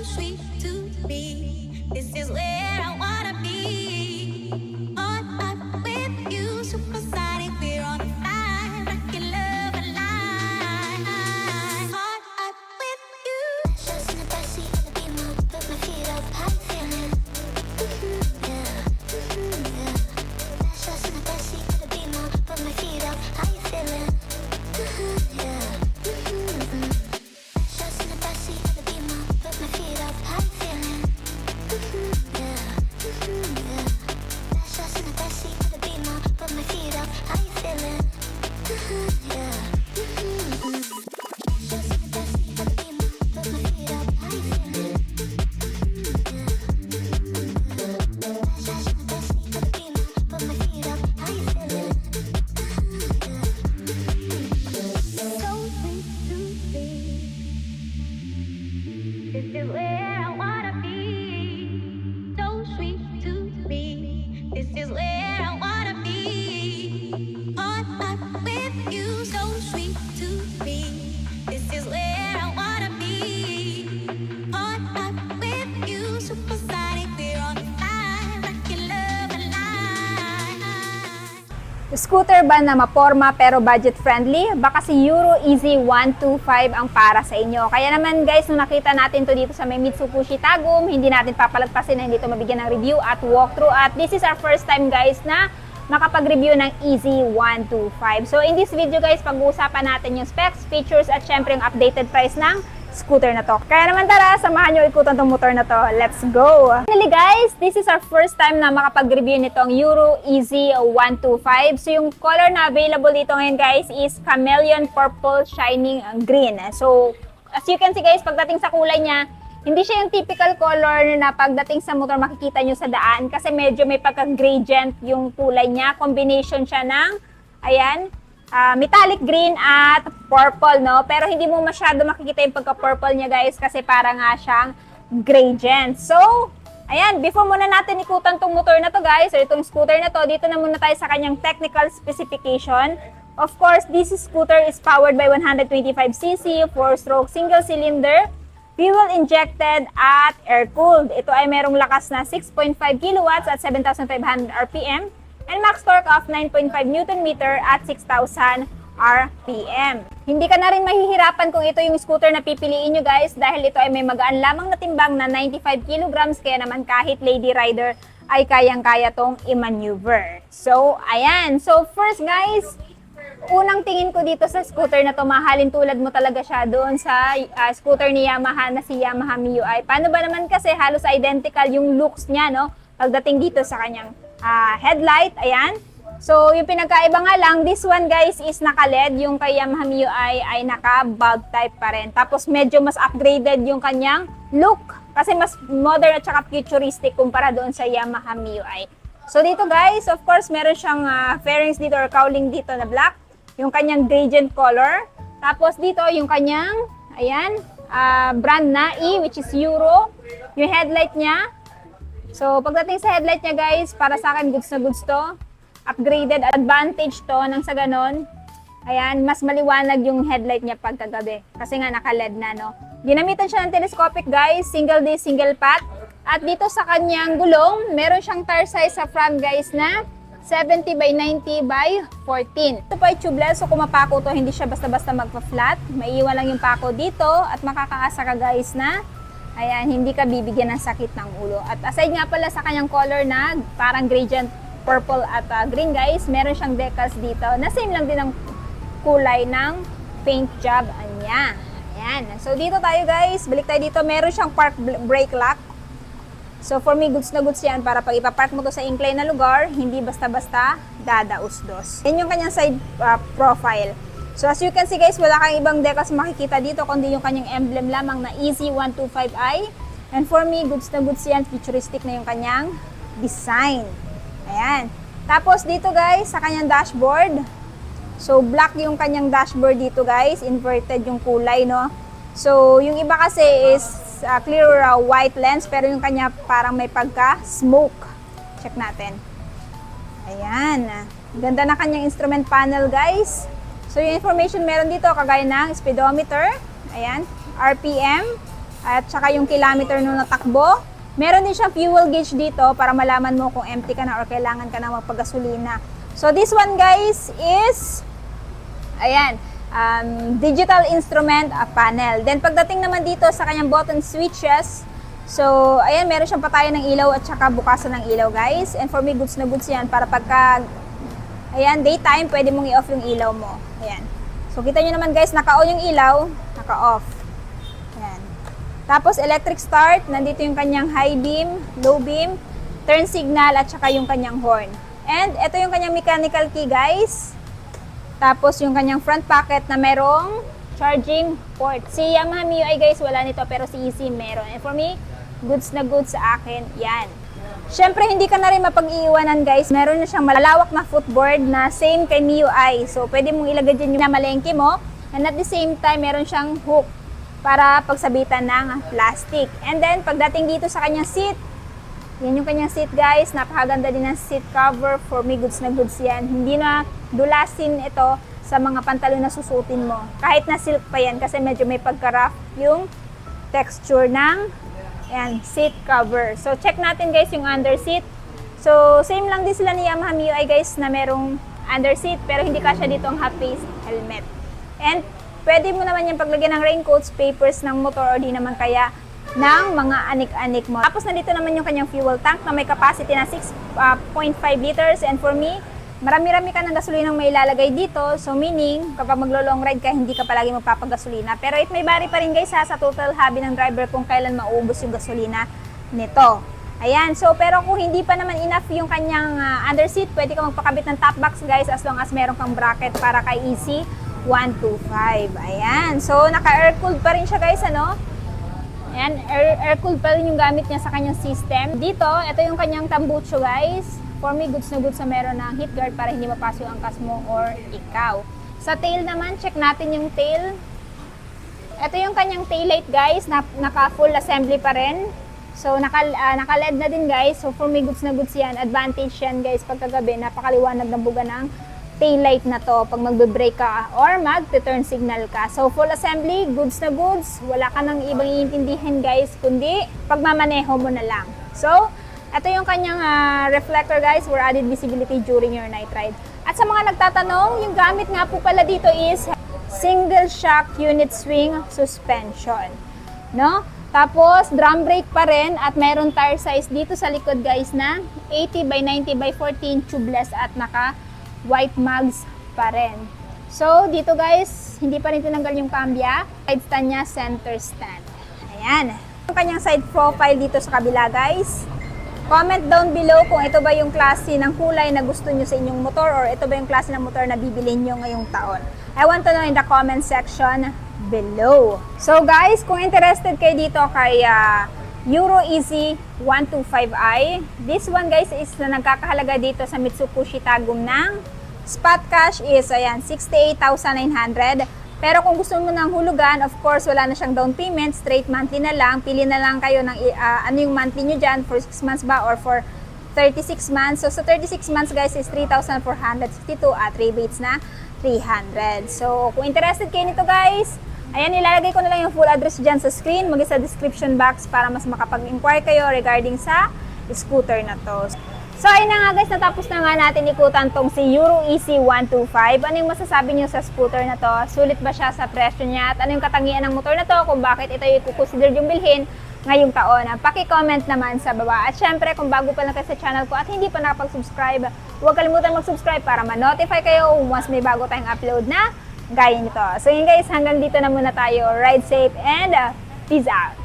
sweet to be. This is where I wanna be. On up with you, supersonic. We're on fire, rocking love alive. On up with you. Shots in the backseat of the Beamer, put my feet up, how you feeling? Yeah, yeah. Shots in the backseat of the Beamer, put my feet up, how you feeling? Yeah. Shots in the backseat of the Beamer, put my feet up, how you feeling? Yeah, yeah. Shots in the backseat of the Beamer, put my feet up, how you feeling? Yeah. Shots in the backseat of the Beamer, put my feet up, how you feeling? Shots in the backseat of the Beamer, put my feet up, how you feeling? So sweet to be. This is where I wanna be. So sweet to be. This is where I wanna be. On up with you. So sweet to be. This is where I wanna be. On up with you. Supersonic. We're on fire. Rocking love alive. Scooter ba na maporma pero budget friendly? Baka si Euro Easy 125 ang para sa inyo. Kaya naman guys, nung nakita natin to dito sa may Mitsubishi Tagum, hindi natin papalagpasin na hindi to mabigyan ng review at walkthrough. At this is our first time guys na makapag-review ng Easy 125. So in this video guys, pag-uusapan natin yung specs, features at syempre yung updated price ng scooter na to. Kaya naman tara, samahan nyo ikutan tong motor na to. Let's go! Finally guys, this is our first time na makapag-review nitong Euro Easy 125. So yung color na available dito ngayon guys is Chameleon Purple Shining Green. So as you can see guys, pagdating sa kulay niya, hindi siya yung typical color na pagdating sa motor makikita nyo sa daan kasi medyo may pagka-gradient yung kulay niya. Combination siya ng, ayan, metallic green at purple, no? Pero hindi mo masyado makikita yung pagka-purple niya, guys, kasi para nga siyang gradient. So, ayan, before muna natin ikutan tong motor na to, guys, or itong scooter na to, dito na muna tayo sa kanyang technical specification. Of course, this scooter is powered by 125cc, 4-stroke single-cylinder, fuel-injected at air-cooled. Ito ay merong lakas na 6.5 kilowatts at 7,500 RPM. And max torque of 9.5 Nm at 6,000 RPM. Hindi ka na rin mahihirapan kung ito yung scooter na pipiliin nyo guys dahil ito ay may magaan lamang na timbang na 95 kilograms kaya naman kahit lady rider ay kayang-kaya tong i-maneuver. So, ayan. So, first guys, unang tingin ko dito sa scooter na to, mahalin tulad mo talaga siya doon sa scooter ni Yamaha na si Yamaha MIUI. Paano ba naman kasi halos identical yung looks niya, no? Pagdating dito sa kanyang headlight, ayan. So, yung pinagkaiba nga lang, this one guys is naka-LED, yung kay Yamaha MIUI ay naka-bulb type pa rin. Tapos medyo mas upgraded yung kanyang look kasi mas modern at saka futuristic kumpara doon sa Yamaha MIUI. So, dito guys, of course, meron siyang fairings dito or cowling dito na black, yung kanyang gradient color. Tapos dito, yung kanyang, ayan, brand na E, which is Euro. Yung headlight niya, so, pagdating sa headlight niya guys, para sa akin goods na goods to. Upgraded advantage to nang sa ganon. Ayan, mas maliwanag yung headlight niya pagkagabi. Kasi nga naka-LED na, no. Ginamitan siya ng telescopic guys, single disc, single path. At dito sa kanyang gulong, meron siyang tire size sa front guys na 70 by 90 by 14. Ito po ay tubeless, so kung mapako to, hindi siya basta-basta magpa-flat. Maiiwan lang yung pako dito at makakaasa ka guys na ayan, hindi ka bibigyan ng sakit ng ulo. At aside nga pala sa kanyang color na parang gradient purple at green guys, meron siyang decals dito na same lang din ang kulay ng paint job niya. Ayan. So dito tayo guys, balik tayo dito. Meron siyang park brake lock. So for me, goods na goods yan para pag ipapark mo to sa incline na lugar, hindi basta-basta dadaus-dos. Yan yung kanyang side profile. So as you can see guys, wala kang ibang decals makikita dito kundi yung kanyang emblem lamang na Easy 125i. And for me, goods na goods yan, futuristic na yung kanyang design. Ayan. Tapos dito guys, sa kanyang dashboard. So black yung kanyang dashboard dito guys, inverted yung kulay, no. So yung iba kasi is clear white lens pero yung kanya parang may pagka-smoke. Check natin. Ayan. Ganda na kanyang instrument panel guys. So, yung information meron dito, kagaya ng speedometer, ayan, RPM, at saka yung kilometer nung natakbo. Meron din siyang fuel gauge dito para malaman mo kung empty ka na or kailangan ka na magpagasolina. So this one guys is, ayan, digital instrument panel. Then pagdating naman dito sa kanyang button switches, so ayan, meron siyang patayan ng ilaw at saka bukasan ng ilaw guys. And for me, goods na goods yan para pagka, ayan, daytime, pwede mong i-off yung ilaw mo. Ayan. So kita nyo naman guys, naka-on yung ilaw, naka-off. Ayan. Tapos electric start, nandito yung kanyang high beam, low beam, turn signal at saka yung kanyang horn. And ito yung kanyang mechanical key guys. Tapos yung kanyang front pocket na merong charging port. Si Yamaha MIUI guys wala nito pero si EC meron. And for me, goods na goods sa akin yan. Syempre hindi ka na rin mapag-iiwanan guys. Meron na siyang malawak na footboard na same kay MIUI. So pwede mong ilagay dyan yung malengke mo. And at the same time meron siyang hook para pagsabitan ng plastic. And then, pagdating dito sa kanyang seat, yan yung kanyang seat guys. Napakaganda din ng seat cover. For me, goods na goods yan. Hindi na dulasin ito sa mga pantalon na susutin mo. Kahit na silk pa yan kasi medyo may pagka-rough yung texture ng yan, seat cover. So, check natin guys yung under seat. So, same lang din sila ni Yamaha MIUI guys na merong under seat pero hindi kasya dito ang half-face helmet. And pwede mo naman yung paglagyan ng raincoats, papers ng motor o di naman kaya ng mga anik-anik mo. Tapos nandito naman yung kanyang fuel tank na may capacity na 6.5 liters. And for me, marami-rami ka ng gasolinang may ilalagay dito. So meaning, kapag maglo-long ride ka, hindi ka palagi magpapagasolina. Pero it may vary pa rin guys sa total hobby ng driver kung kailan mauubos yung gasolina nito. Ayan, so pero kung hindi pa naman enough yung kanyang under seat, pwede ka magpakabit ng top box guys as long as meron kang bracket para kay EC 125. Ayan. So, naka-air-cooled pa rin siya guys, ano? Ayan, air-cooled pa rin yung gamit niya sa kanyang system. Dito, ito yung kanyang tambucho guys. For me, goods na goods na meron ng heat guard para hindi mapasok ang angkas mo or ikaw. Sa tail naman, check natin yung tail. Ito yung kanyang tail light guys, naka-full assembly pa rin. So, naka-LED na din guys. So, for me, goods na goods yan. Advantage yan guys pagkagabi. Napakaliwanag ng buga ng tail light na to pag magbe-brake ka or mag-turn signal ka. So, full assembly, goods na goods. Wala ka nang ibang iintindihin guys, kundi pagmamaneho mo na lang. So, ito yung kanyang reflector guys for added visibility during your night ride. At sa mga nagtatanong, yung gamit nga po pala dito is single shock unit swing suspension. No? Tapos, drum brake pa rin at mayroon tire size dito sa likod guys na 80 by 90 by 14 tubeless at naka white mags pa rin. So, dito guys, hindi pa rin tinanggal yung cambia. Side stand niya, center stand. Ayan. Yung kanyang side profile dito sa kabila guys. Comment down below kung ito ba yung klase ng kulay na gusto nyo sa inyong motor or ito ba yung klase ng motor na bibilin nyo ngayong taon. I want to know in the comment section below. So guys, kung interested kayo dito kay Euro Easy 125i. This one guys is na nagkakahalaga dito sa Mitsubishi Tagum ng spot cash is ayan 68,900. Pero kung gusto mo ng hulugan, of course wala na siyang down payment, straight monthly na lang. Pili na lang kayo ng ano yung monthly nyo dyan, for 6 months ba or for 36 months. So sa 36 months guys is 3,462 at rebates na 300. So kung interested kayo nito guys, ayan, ilalagay ko na lang yung full address dyan sa screen, maging sa description box para mas makapag-inquire kayo regarding sa scooter na to. So ayun na nga guys, natapos na nga natin ikutan tong si Euro Easy 125. Ano yung masasabi niyo sa scooter na to? Sulit ba siya sa presyo niya? At ano yung katangian ng motor na to? Kung bakit ito yung kukonsider yung bilhin ngayong taon? Paki-comment naman sa baba. At syempre, kung bago pa lang kayo sa channel ko at hindi pa nakapag-subscribe, huwag kalimutan mag-subscribe para ma-notify kayo once may bago tayong upload na gaya nito. So yun guys, hanggang dito na muna tayo. Ride safe and peace out!